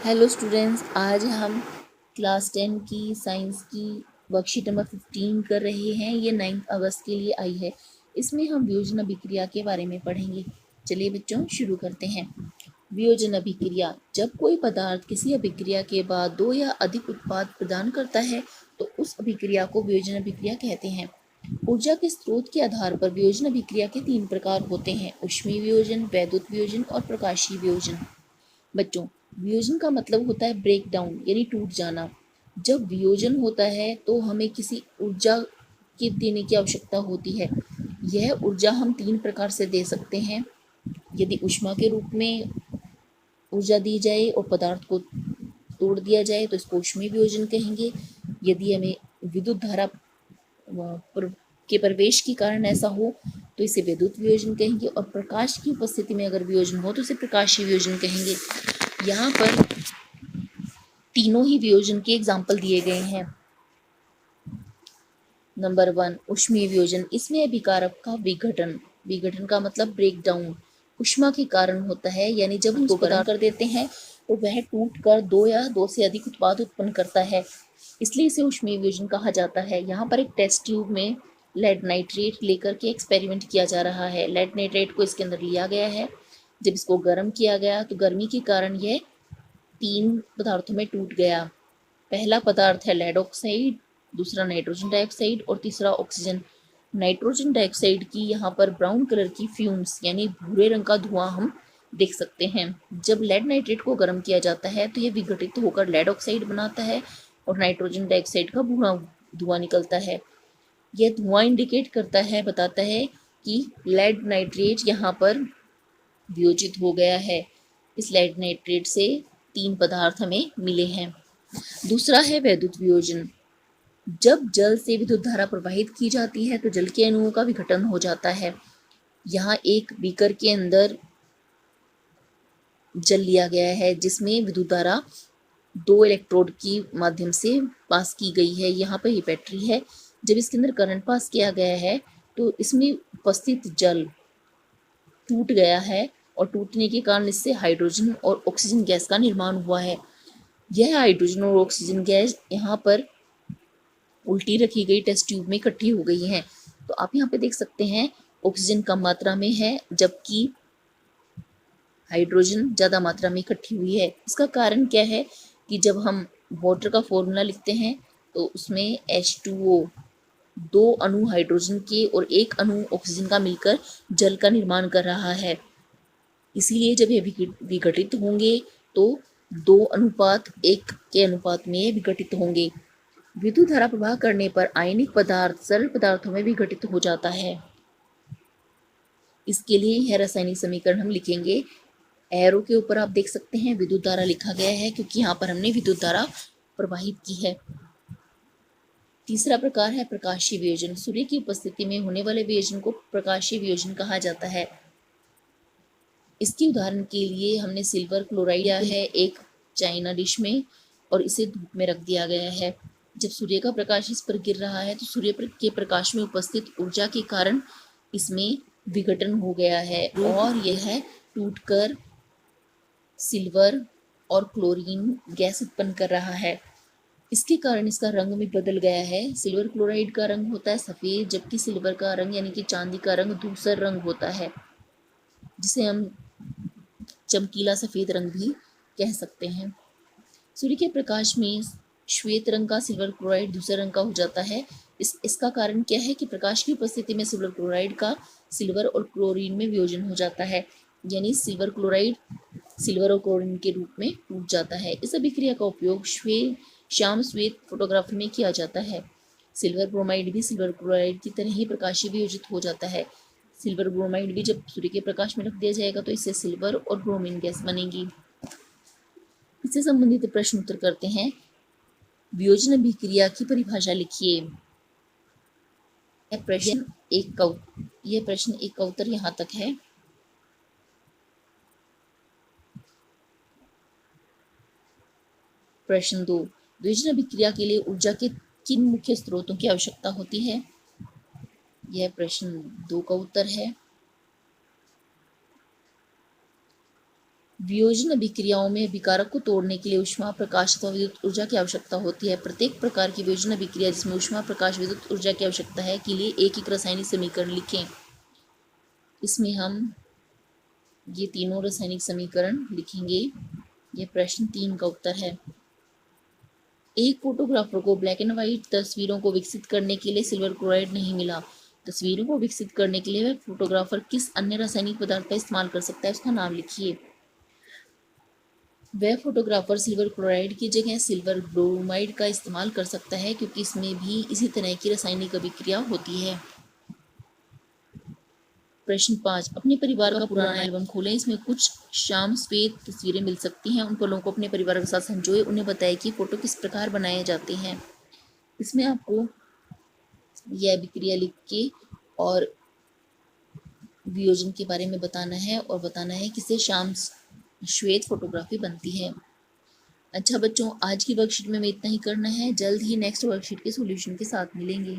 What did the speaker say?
Hello students, आज हम class 10 की साइंस की वर्कशीट नंबर 15 कर रहे हैं। ये 9 अगस्त के लिए आई है। इसमें हम वियोजन अभिक्रिया के बारे में पढ़ेंगे। चलिए बच्चों, शुरू करते हैं। वियोजन अभिक्रिया: जब कोई पदार्थ किसी अभिक्रिया के बाद दो या अधिक उत्पाद प्रदान करता है तो उस अभिक्रिया को वियोजन अभिक्रिया कहते हैं। ऊर्जा के स्रोत के आधार पर वियोजन अभिक्रिया के 3 प्रकार होते हैं: ऊष्मीय वियोजन, वैद्युत वियोजन और प्रकाशीय वियोजन। बच्चों, वियोजन का मतलब होता है ब्रेक डाउन, यानी टूट जाना। जब वियोजन होता है तो हमें किसी ऊर्जा के देने की आवश्यकता होती है। यह ऊर्जा हम 3 प्रकार से दे सकते हैं। यदि ऊष्मा के रूप में ऊर्जा दी जाए और पदार्थ को तोड़ दिया जाए तो इसको ऊष्मीय वियोजन कहेंगे। यदि हमें विद्युत धारा के प्रवेश के कारण ऐसा हो तो इसे विद्युत वियोजन कहेंगे, और प्रकाश की उपस्थिति में अगर वियोजन हो तो इसे प्रकाशीय वियोजन कहेंगे। यहाँ पर तीनों ही वियोजन के एग्जाम्पल दिए गए हैं। नंबर 1, ऊष्मीय वियोजन। इसमें अभिकारक का विघटन, विघटन का मतलब ब्रेक डाउन, ऊष्मा के कारण होता है। यानी जब हम इसको गर्म कर देते हैं तो वह टूट कर दो या दो से अधिक उत्पाद उत्पन्न करता है, इसलिए इसे ऊष्मीय वियोजन कहा जाता है। यहाँ पर एक टेस्ट ट्यूब में लेड नाइट्रेट लेकर के एक्सपेरिमेंट किया जा रहा है। लेड नाइट्रेट को इसके अंदर लिया गया है। जब इसको गर्म किया गया तो गर्मी के कारण यह 3 पदार्थों में टूट गया। पहला पदार्थ है लेड ऑक्साइड, दूसरा नाइट्रोजन डाइऑक्साइड और तीसरा ऑक्सीजन। नाइट्रोजन डाइऑक्साइड की यहाँ पर ब्राउन कलर की फ्यूम्स यानी भूरे रंग का धुआं हम देख सकते हैं। जब लेड नाइट्रेट को गर्म किया जाता है तो यह विघटित होकर लेड ऑक्साइड बनाता है और नाइट्रोजन डाइऑक्साइड का भूरा धुआं निकलता है। यह धुआं इंडिकेट करता है, बताता है कि लेड नाइट्रेट यहाँ पर वियोजित हो गया है। इस लेड नाइट्रेट से 3 पदार्थ हमें मिले हैं। दूसरा है वैद्युत वियोजन। जब जल से विद्युत धारा प्रवाहित की जाती है तो जल के अणुओं का विघटन हो जाता है। यहाँ एक बीकर के अंदर जल लिया गया है जिसमें विद्युत धारा 2 इलेक्ट्रोड की माध्यम से पास की गई है। यहाँ पर ये बैटरी है। जब इसके अंदर करंट पास किया गया है तो इसमें उपस्थित जल टूट गया है और टूटने के कारण इससे हाइड्रोजन और ऑक्सीजन गैस का निर्माण हुआ है। यह हाइड्रोजन और ऑक्सीजन गैस यहाँ पर उल्टी रखी गई टेस्ट ट्यूब में इकट्ठी हो गई हैं। तो आप यहाँ पे देख सकते हैं ऑक्सीजन कम मात्रा में है जबकि हाइड्रोजन ज़्यादा मात्रा में इकट्ठी हुई है। इसका कारण क्या है कि जब हम वाटर का फॉर्मूला लिखते हैं तो उसमें H2O, 2 अणु हाइड्रोजन के और 1 अणु ऑक्सीजन का मिलकर जल का निर्माण कर रहा है। इसीलिए जब ये विघटित होंगे तो 2:1 के अनुपात में विघटित होंगे। विद्युत धारा प्रवाह करने पर आयनिक पदार्थ सरल पदार्थों में विघटित हो जाता है। इसके लिए यह रासायनिक समीकरण हम लिखेंगे। एरो के ऊपर आप देख सकते हैं विद्युत धारा लिखा गया है क्योंकि यहाँ पर हमने विद्युत धारा प्रवाहित की है। तीसरा प्रकार है प्रकाशीय वियोजन। सूर्य की उपस्थिति में होने वाले वियोजन को प्रकाशीय वियोजन कहा जाता है। इसकी उदाहरण के लिए हमने सिल्वर क्लोराइड लिया है एक चाइना डिश में और इसे धूप में रख दिया गया है। जब सूर्य का प्रकाश इस पर गिर रहा है तो सूर्य के प्रकाश में उपस्थित ऊर्जा के कारण इसमें विघटन हो गया है और यह टूटकर सिल्वर और क्लोरीन गैस उत्पन्न कर रहा है। इसके कारण इसका रंग भी बदल गया है। सिल्वर क्लोराइड का रंग होता है सफ़ेद, जबकि सिल्वर का रंग यानी कि चांदी का रंग धूसर रंग होता है, जिसे हम चमकीला सफ़ेद रंग भी कह सकते हैं। सूर्य के प्रकाश में श्वेत रंग का सिल्वर क्लोराइड दूसरे रंग का हो जाता है। इसका कारण क्या है कि प्रकाश की उपस्थिति में सिल्वर क्लोराइड का सिल्वर और क्लोरीन में वियोजन हो जाता है, यानी सिल्वर क्लोराइड सिल्वर और क्लोरीन के रूप में टूट जाता है। इस अभिक्रिया का उपयोग श्याम श्वेत फोटोग्राफी में किया जाता है। सिल्वर ब्रोमाइड भी सिल्वर क्लोराइड की तरह ही प्रकाशीय वियोजित हो जाता है। सिल्वर ब्रोमाइड भी जब सूर्य के प्रकाश में रख दिया जाएगा तो इससे सिल्वर और ब्रोमीन गैस बनेगी। इससे संबंधित प्रश्न उत्तर करते हैं। वियोजन अभिक्रिया की परिभाषा लिखिए। यह प्रश्न एक का उत्तर यहाँ तक है। प्रश्न 2, वियोजन अभिक्रिया के लिए ऊर्जा के किन मुख्य स्रोतों की आवश्यकता होती है? यह प्रश्न 2 का उत्तर है। वियोजन अभिक्रियाओं में अभिकारक को तोड़ने के लिए ऊष्मा, प्रकाश अथवा विद्युत ऊर्जा की आवश्यकता होती है। प्रत्येक प्रकार की वियोजन अभिक्रिया जिसमें ऊष्मा, प्रकाश, विद्युत ऊर्जा की आवश्यकता है के लिए एक रासायनिक समीकरण लिखें। इसमें हम ये तीनों रासायनिक समीकरण लिखेंगे। ये प्रश्न 3 का उत्तर है। एक फोटोग्राफर को ब्लैक एंड व्हाइट तस्वीरों को विकसित करने के लिए सिल्वर क्लोराइड नहीं मिला। तस्वीरों को विकसित करने के लिए वह फोटोग्राफर किस अन्य रासायनिक पदार्थ का इस्तेमाल कर सकता है, उसका नाम लिखिए। वह फोटोग्राफर सिल्वर क्लोराइड की जगह सिल्वर ब्रोमाइड का इस्तेमाल कर सकता है, क्योंकि इसमें भी इसी तरह की रासायनिक अभिक्रिया होती है। प्रश्न 5, अपने परिवार का पुराना एल्बम खोलें। इसमें कुछ श्याम श्वेत तस्वीरें मिल सकती हैं। उन पलों को अपने परिवार के साथ संजोए। उन्हें बताएं कि फोटो किस प्रकार बनाए जाते हैं। इसमें आपको यह अभिक्रिया लिख के और वियोजन के बारे में बताना है और बताना है किससे श्याम श्वेत फोटोग्राफी बनती है। अच्छा बच्चों, आज की वर्कशीट में इतना ही करना है। जल्द ही नेक्स्ट वर्कशीट के सॉल्यूशन के साथ मिलेंगे।